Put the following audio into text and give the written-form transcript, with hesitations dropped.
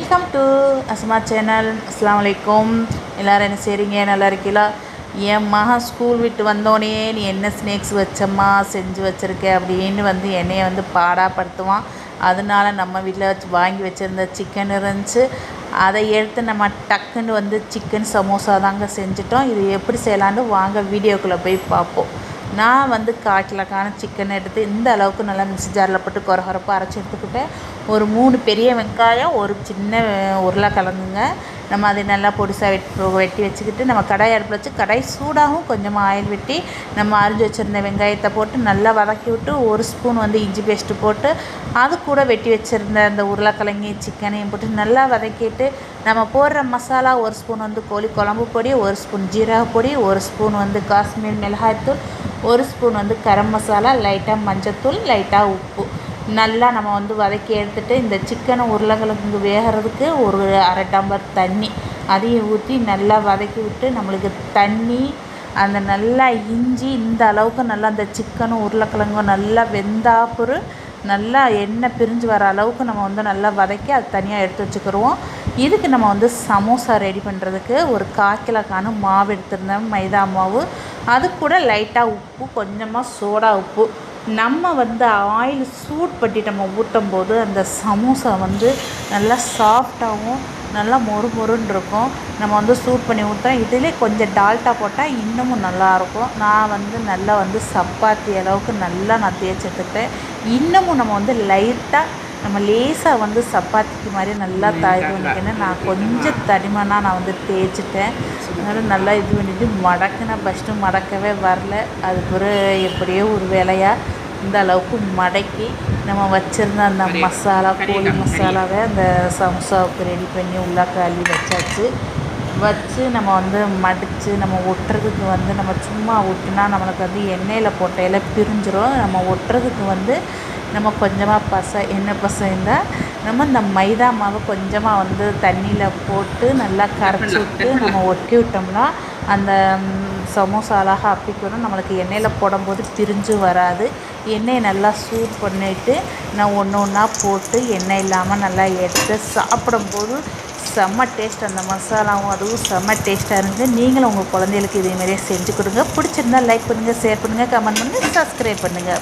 Welcome to Asma channel. அஸ்ஸலாமு அலைக்கும். எல்லோரும் என்ன செய்கிறீங்க? நல்லா இருக்கீங்களா? என் மகன் ஸ்கூல் விட்டு வந்தோடனே நீ என்ன ஸ்நாக்ஸ் வச்சம்மா செஞ்சு வச்சுருக்க அப்படின்னு என்னையை பாடாப்படுத்துவான். அதனால நம்ம வீட்டில் வாங்கி வச்சுருந்த சிக்கன் இருந்துச்சு. அதை எடுத்து நம்ம டக்குன்னு சிக்கன் சமோசா தாங்க செஞ்சிட்டோம். இது எப்படி செய்யலான்னு வாங்க வீடியோக்குள்ளே போய் பார்ப்போம். நான் 1/4 கிலோக்கான சிக்கன் எடுத்து இந்த அளவுக்கு நல்லா மிக்ஸி ஜாரில் போட்டு கொரகொரப்பாக அரைச்சி எடுத்துக்கிட்டேன். ஒரு 3 பெரிய வெங்காயம், ஒரு சின்ன உருளைக்கிழங்குங்க. நம்ம அதை நல்லா பொடிசாக வெட்டி வச்சுக்கிட்டு நம்ம கடாய் அடுப்பில் வச்சு கடாய் சூடாகவும் கொஞ்சமாக ஆயில் வெட்டி நம்ம அரிஞ்சு வச்சுருந்த வெங்காயத்தை போட்டு நல்லா வதக்கி விட்டு 1 ஸ்பூன் இஞ்சி பேஸ்ட்டு போட்டு அது கூட வெட்டி வச்சுருந்த அந்த உருளைக்கிழங்கு சிக்கனையும் போட்டு நல்லா வதக்கிட்டு நம்ம போடுற மசாலா 1 ஸ்பூன் கோழி குழம்பு பொடி, 1 ஸ்பூன் ஜீரக பொடி, 1 ஸ்பூன் காஷ்மீர் மிளகாய்த்தூள், 1 ஸ்பூன் கரம் மசாலா, லைட்டாக மஞ்சத்தூள், லைட்டாக உப்பு நல்லா நம்ம வதக்கி எடுத்துகிட்டு இந்த சிக்கனை உருளைக்கிழங்கு வேகிறதுக்கு ஒரு அரை டம்ளர் தண்ணி அதையும் ஊற்றி நல்லா வதக்கி விட்டு நம்மளுக்கு தண்ணி அந்த நல்லா இஞ்சி இந்த அளவுக்கு நல்லா அந்த சிக்கனும் உருளைக்கிழங்கும் நல்லா வெந்தாப்புறு நல்லா எண்ணெய் பிரிஞ்சு வர அளவுக்கு நம்ம நல்லா வதக்கி அது தனியாக எடுத்து வச்சுக்கிடுவோம். இதுக்கு நம்ம சமோசா ரெடி பண்ணுறதுக்கு ஒரு 1/4 கிலோக்கான மாவு எடுத்துருந்தேன், மைதா மாவு. அது கூட லைட்டாக உப்பு, கொஞ்சமாக சோடா உப்பு. நம்ம ஆயில் சூட் பண்ணி நம்ம ஊட்டும் போது அந்த சமோசா நல்லா சாஃப்டாகவும் நல்லா மொறு மொறுன்னு இருக்கும். நம்ம சூட் பண்ணி ஊற்றுறோம். இதிலே கொஞ்சம் டால்டா போட்டால் இன்னமும் நல்லாயிருக்கும். நான் நல்லா சப்பாத்தி அளவுக்கு நல்லா நான் தேய்ச்சி எடுத்துக்கிட்டேன். இன்னமும் நம்ம லைட்டாக நம்ம லேசாக சப்பாத்திக்கு மாதிரி நல்லா பண்ணிக்கேன்னா நான் கொஞ்சம் தடிமனாக நான் தேய்ச்சிட்டேன். அதனால் நல்லா இது பண்ணிவிட்டு மடக்குனா ஃபஸ்ட்டு மடக்கவே வரல. அது பிறகு எப்படியோ ஒரு வேலையாக இந்த அளவுக்கு மடக்கி நம்ம வச்சுருந்த அந்த மசாலா கோழி மசாலாவை அந்த சமோசாவுக்கு ரெடி பண்ணி உள்ளாக்காளி வச்சாச்சு. வச்சு நம்ம மடித்து நம்ம ஒட்டுறதுக்கு நம்ம சும்மா ஒட்டினா நம்மளுக்கு எண்ணெயில் போட்டையில் பிரிஞ்சிடும். நம்ம ஒட்டுறதுக்கு நம்ம கொஞ்சமாக எண்ணெய் பசை இருந்தால் நம்ம இந்த மைதா மாவை கொஞ்சமாக தண்ணியில் போட்டு நல்லா கரைச்சி விட்டு நம்ம ஒட்டி விட்டோம்னா அந்த சமோசா அழகாக அப்பிக்கணும். நம்மளுக்கு எண்ணெயில் போடும்போது பிரிஞ்சு வராது. எண்ணெயை நல்லா சூட் பண்ணிவிட்டு நான் ஒன்று ஒன்றா போட்டு எண்ணெய் இல்லாமல் நல்லா எடுத்து சாப்பிடும்போது செம்ம டேஸ்ட். அந்த மசாலாவும் அதுவும் செம்ம டேஸ்ட்டாக இருந்து நீங்களும் உங்கள் குழந்தைகளுக்கு இதேமாதிரியே செஞ்சு கொடுங்க. பிடிச்சிருந்தா லைக் பண்ணுங்கள், ஷேர் பண்ணுங்கள், கமெண்ட் பண்ணுங்கள், சப்ஸ்கிரைப் பண்ணுங்கள்.